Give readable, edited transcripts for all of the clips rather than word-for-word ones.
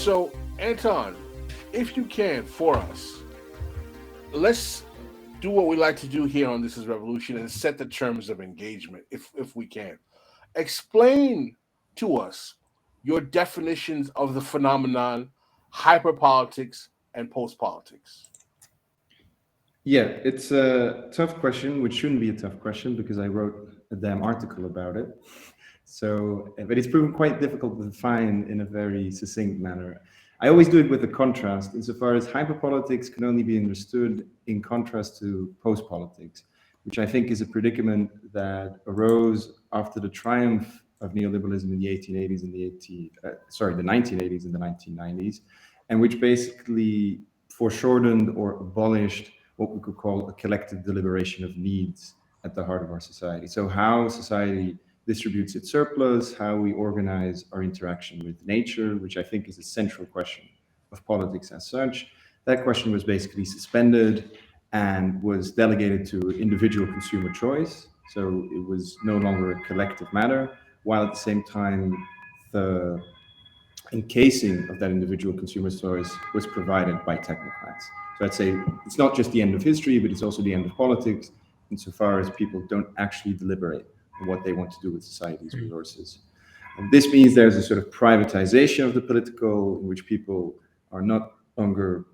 So, Anton, if you can, for us, let's do what we like to do here on This Is Revolution and set the terms of engagement, if we can. Explain to us your definitions of the phenomenon hyperpolitics and postpolitics. Yeah, it's a tough question, which shouldn't be a tough question because I wrote a damn article about it. So, but it's proven quite difficult to define in a very succinct manner. I always do it with a contrast, insofar as hyperpolitics can only be understood in contrast to postpolitics, which I think is a predicament that arose after the triumph of neoliberalism in the 1880s and the 1980s and the 1990s, and which basically foreshortened or abolished what we could call a collective deliberation of needs at the heart of our society. So how society distributes its surplus, how we organize our interaction with nature, which I think is a central question of politics as such. That question was basically suspended and was delegated to individual consumer choice. So it was no longer a collective matter, while at the same time, the encasing of that individual consumer choice was provided by technocrats. So I'd say it's not just the end of history, but it's also the end of politics, insofar as people don't actually deliberate on what they want to do with society's resources. And this means there's a sort of privatization of the political, in which people are not longer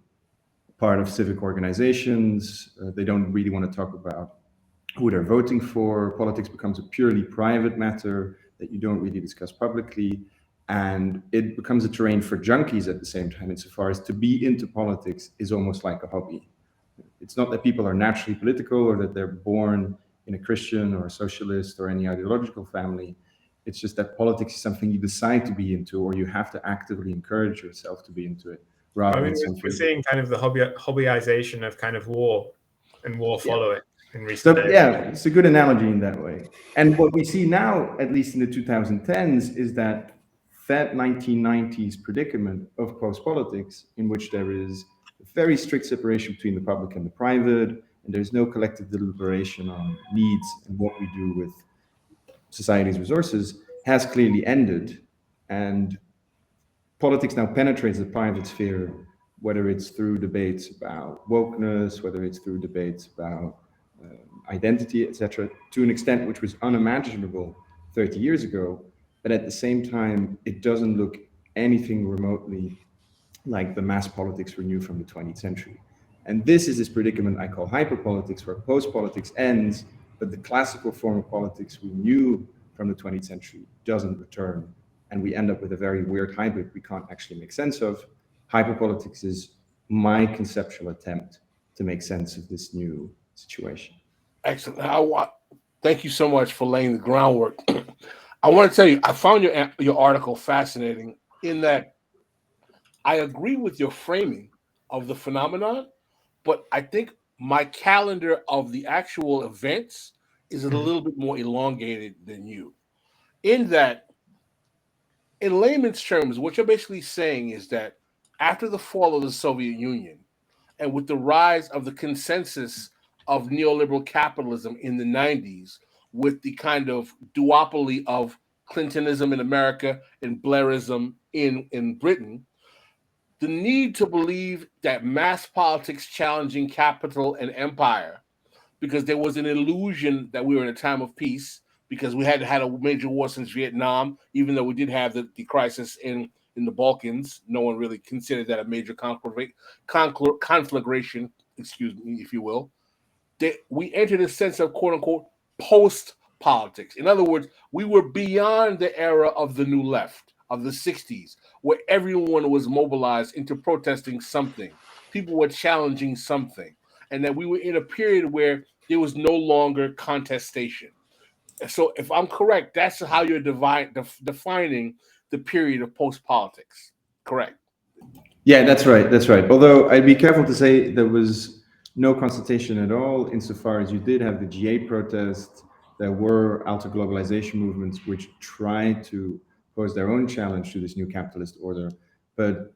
part of civic organizations. They don't really want to talk about who they're voting for. Politics becomes a purely private matter that you don't really discuss publicly. And it becomes a terrain for junkies at the same time, insofar as to be into politics is almost like a hobby. It's not that people are naturally political or that they're born in a Christian or a socialist or any ideological family. It's just that politics is something you decide to be into, or you have to actively encourage yourself to be into it. I mean, we're seeing kind of the hobbyization of kind of war and war following in recent days. Yeah, it's a good analogy in that way. And what we see now, at least in the 2010s, is that 1990s predicament of post-politics, in which there is a very strict separation between the public and the private, and there's no collective deliberation on needs and what we do with society's resources, has clearly ended. And politics now penetrates the private sphere, whether it's through debates about wokeness, whether it's through debates about identity, etc., to an extent which was unimaginable 30 years ago. But at the same time, it doesn't look anything remotely like the mass politics we knew from the 20th century. And this is this predicament I call hyperpolitics, where post-politics ends, but the classical form of politics we knew from the 20th century doesn't return. And we end up with a very weird hybrid we can't actually make sense of. Hyperpolitics is my conceptual attempt to make sense of this new situation. Excellent. Thank you so much for laying the groundwork. I want to tell you, I found your article fascinating in that I agree with your framing of the phenomenon, but I think my calendar of the actual events is a little bit more elongated than you. In that, in layman's terms, what you're basically saying is that after the fall of the Soviet Union and with the rise of the consensus of neoliberal capitalism in the 90s, with the kind of duopoly of Clintonism in America and Blairism in Britain, the need to believe that mass politics challenging capital and empire, because there was an illusion that we were in a time of peace, because we hadn't had a major war since Vietnam, even though we did have the crisis in the Balkans. No one really considered that a major conflagration, excuse me, if you will. We entered a sense of quote-unquote post-politics. In other words, we were beyond the era of the New Left, of the 60s, where everyone was mobilized into protesting something. People were challenging something. And that we were in a period where there was no longer contestation. So if I'm correct, that's how you're defining the period of post-politics. Correct? Yeah, that's right. That's right. Although I'd be careful to say there was no consultation at all, insofar as you did have the GA protests. There were alter-globalization movements which tried to pose their own challenge to this new capitalist order. But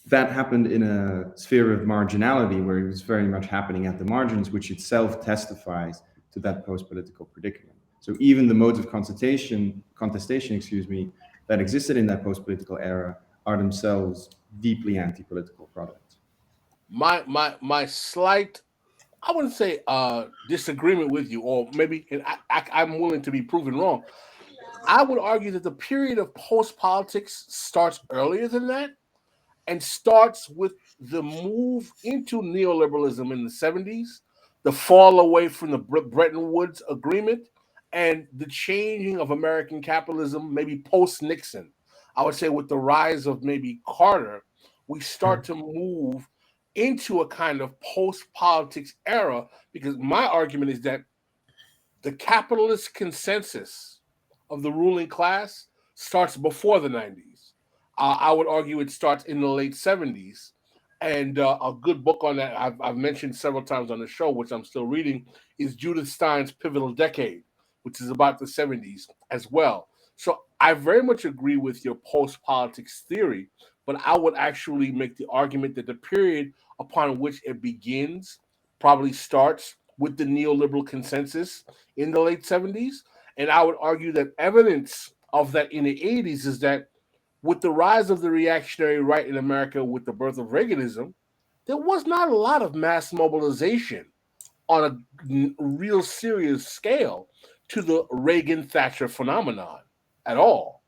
that happened in a sphere of marginality, where it was very much happening at the margins, which itself testifies to that post-political predicament. So even the modes of contestation, that existed in that post-political era are themselves deeply anti-political products. My slight, I wouldn't say disagreement with you, or maybe I'm willing to be proven wrong. I would argue that the period of post politics starts earlier than that, and starts with the move into neoliberalism in the 70s, the fall away from the Bretton Woods Agreement, and the changing of American capitalism, maybe post Nixon. I would say with the rise of maybe Carter, we start to move into a kind of post politics era, because my argument is that the capitalist consensus of the ruling class starts before the 90s. I would argue it starts in the late 70s. And a good book on that, I've mentioned several times on the show, which I'm still reading, is Judith Stein's Pivotal Decade, which is about the 70s as well. So I very much agree with your post politics theory, but I would actually make the argument that the period upon which it begins probably starts with the neoliberal consensus in the late 70s. And I would argue that evidence of that in the 80s is that with the rise of the reactionary right in America, with the birth of Reaganism, there was not a lot of mass mobilization on a real serious scale to the Reagan Thatcher phenomenon at all.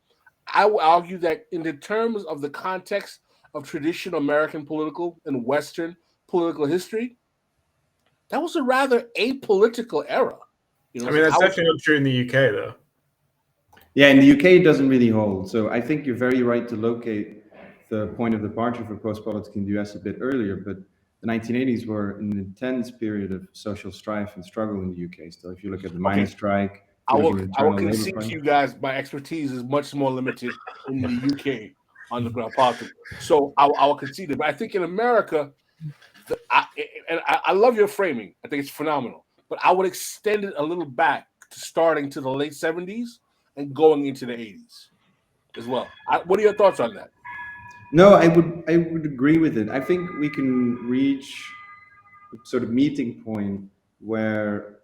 I would argue that in the terms of the context of traditional American political and Western political history, that was a rather apolitical era. I mean, that's definitely not true in the UK, though. Yeah, in the UK, it doesn't really hold. So I think you're very right to locate the point of departure for post-politics in the US a bit earlier, but the 1980s were an intense period of social strife and struggle in the UK. So if you look at the miners' strike, I will concede to you guys, my expertise is much more limited in the UK underground politics. So I will concede it. But I think in America, I love your framing. I think it's phenomenal. But I would extend it a little back to starting to the late 70s and going into the 80s as well. What are your thoughts on that? No, I would agree with it. I think we can reach a sort of meeting point where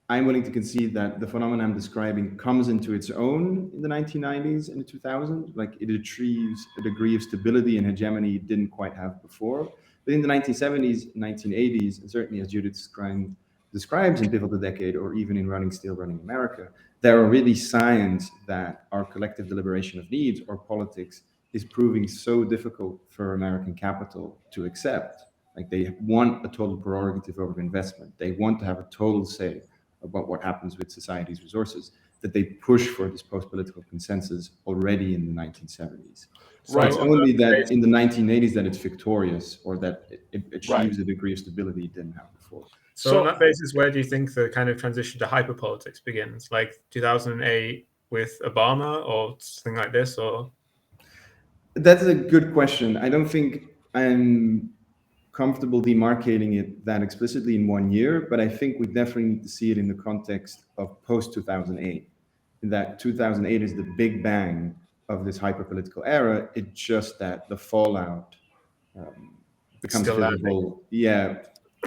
I'm willing to concede that the phenomenon I'm describing comes into its own in the 1990s and the 2000s. Like it achieves a degree of stability and hegemony it didn't quite have before. But in the 1970s, 1980s, and certainly as Judith describes in Pivotal Decade, or even in Still Running America, there are really signs that our collective deliberation of needs, or politics, is proving so difficult for American capital to accept. Like they want a total prerogative over investment. They want to have a total say about what happens with society's resources, that they push for this post-political consensus already in the 1970s. So it's only that in the 1980s that it's victorious, or that it achieves a degree of stability it didn't have before. So on that basis, where do you think the kind of transition to hyperpolitics begins? Like 2008 with Obama, or something like this, or? That's a good question. I don't think I'm comfortable demarcating it that explicitly in 1 year, but I think we definitely need to see it in the context of post-2008. That 2008 is the big bang of this hyper-political era. It's just that the fallout becomes visible. Yeah,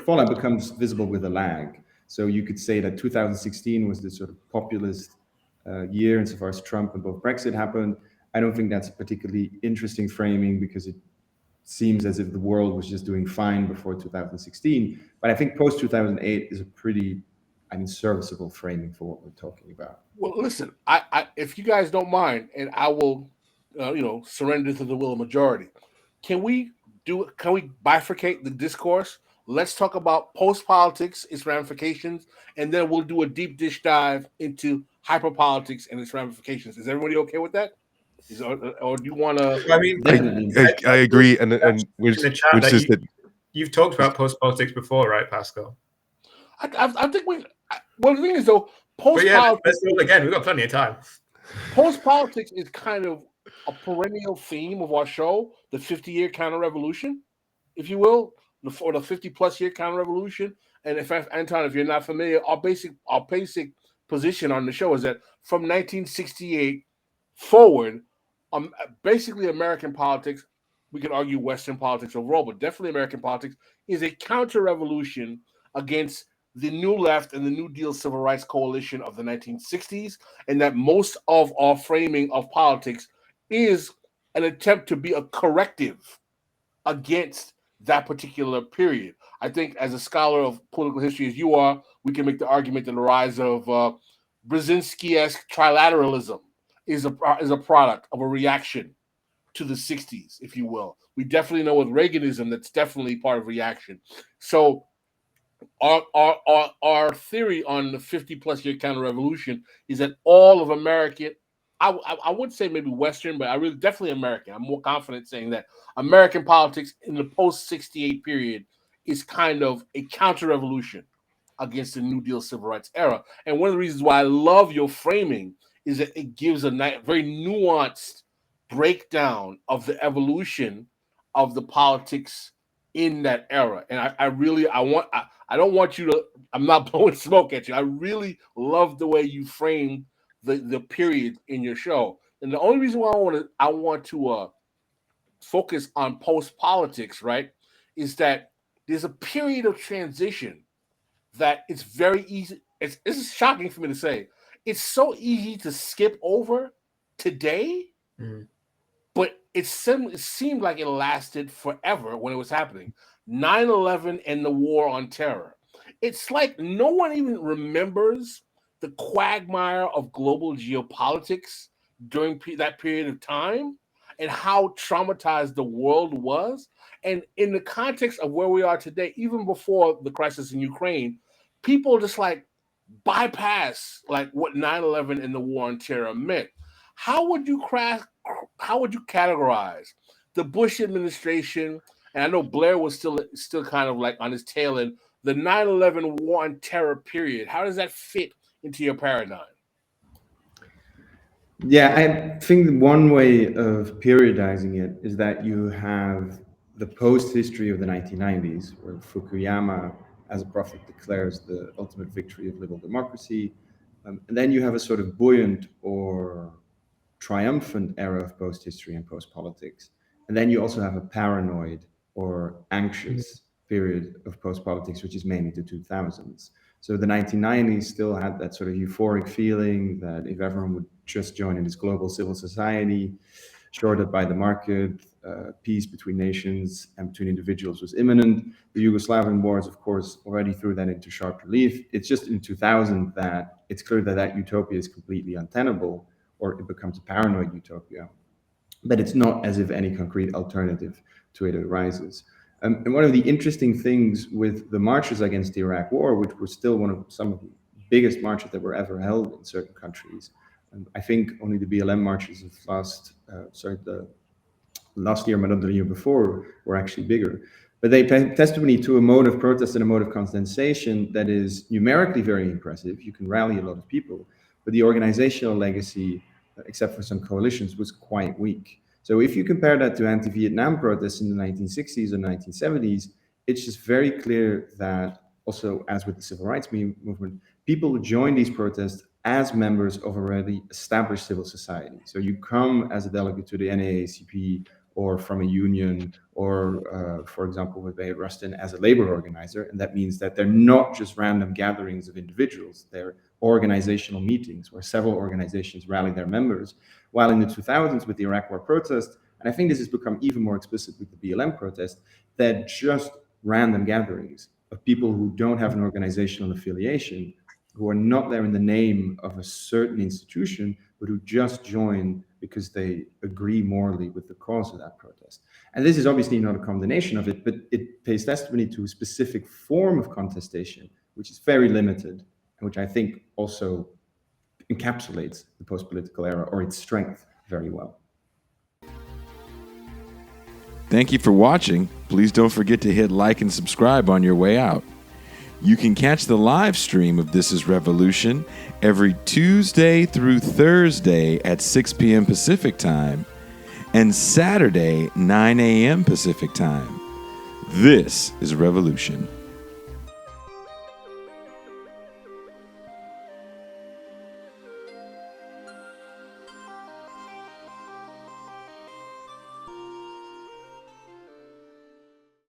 fallout becomes visible with a lag. So you could say that 2016 was this sort of populist year insofar as Trump and both Brexit happened. I don't think that's a particularly interesting framing, because it seems as if the world was just doing fine before 2016. But I think post-2008 is a pretty, serviceable framing for what we're talking about. Well, listen, I if you guys don't mind, and I will, surrender to the will of majority. Can we bifurcate the discourse? Let's talk about post-politics, its ramifications, and then we'll do a deep dish dive into hyper-politics and its ramifications. Is everybody okay with that? Or do you want to? I mean, I agree, and which is that you've talked about post-politics before, right, Pascal? I think well, the thing is though, post-politics. Let's do it again. We've got plenty of time. Post-politics is kind of a perennial theme of our show, the 50-year counter-revolution, if you will, or the 50-plus year counter-revolution. And Anton, if you're not familiar, our basic position on the show is that from 1968 forward, basically American politics, we could argue Western politics overall, but definitely American politics, is a counter-revolution against the New Left and the New Deal Civil Rights Coalition of the 1960s, and that most of our framing of politics is an attempt to be a corrective against that particular period. I think as a scholar of political history as you are, we can make the argument that the rise of Brzezinski-esque trilateralism is a product of a reaction to the 60s, if you will. We definitely know with Reaganism that's definitely part of reaction. So our theory on the 50-plus year counter-revolution is that all of American, I would say maybe Western, but I really definitely American. I'm more confident saying that American politics in the post-68 period is kind of a counter-revolution against the New Deal civil rights era. And one of the reasons why I love your framing is that it gives a very nuanced breakdown of the evolution of the politics in that era. And I don't want you to, I'm not blowing smoke at you. I really love the way you frame the period in your show. And the only reason why I want to focus on post-politics, right, is that there's a period of transition that it's very easy. This is shocking for me to say. It's so easy to skip over today, but it seemed like it lasted forever when it was happening. 9/11 and the war on terror. It's like no one even remembers the quagmire of global geopolitics during that period of time and how traumatized the world was. And in the context of where we are today, even before the crisis in Ukraine, people just like bypass like what 9/11 and the war on terror meant. How would you categorize the Bush administration? And I know Blair was still kind of like on his tail end. The 9/11 war on terror period. How does that fit into your paradigm? Yeah, I think one way of periodizing it is that you have the post-history of the 1990s, where Fukuyama, as a prophet, declares the ultimate victory of liberal democracy. And then you have a sort of buoyant or triumphant era of post-history and post-politics. And then you also have a paranoid or anxious period of post-politics, which is mainly the 2000s. So the 1990s still had that sort of euphoric feeling that if everyone would just join in this global civil society, shorted by the market, peace between nations and between individuals was imminent. The Yugoslavian wars, of course, already threw that into sharp relief. It's just in 2000 that it's clear that utopia is completely untenable, or it becomes a paranoid utopia. But it's not as if any concrete alternative to it arises. And one of the interesting things with the marches against the Iraq War, which were still some of the biggest marches that were ever held in certain countries, and I think only the BLM marches of the last year, but not the year before, were actually bigger. But they pay testimony to a mode of protest and a mode of condensation that is numerically very impressive. You can rally a lot of people, but the organizational legacy, except for some coalitions, was quite weak. So if you compare that to anti-Vietnam protests in the 1960s and 1970s, it's just very clear that also, as with the civil rights movement, people join these protests as members of already established civil society. So you come as a delegate to the NAACP or from a union or, for example, with Bayard Rustin as a labor organizer. And that means that they're not just random gatherings of individuals. They're organizational meetings where several organizations rally their members. While in the 2000s with the Iraq War protest, and I think this has become even more explicit with the BLM protest, they're just random gatherings of people who don't have an organizational affiliation, who are not there in the name of a certain institution, but who just join because they agree morally with the cause of that protest. And this is obviously not a condemnation of it, but it pays testimony to a specific form of contestation, which is very limited, and which I think also encapsulates the post-political era or its strength very well. Thank you for watching. Please don't forget to hit like and subscribe on your way out. You can catch the live stream of This Is Revolution every Tuesday through Thursday at 6 p.m. Pacific Time and Saturday, 9 a.m. Pacific Time. This is Revolution.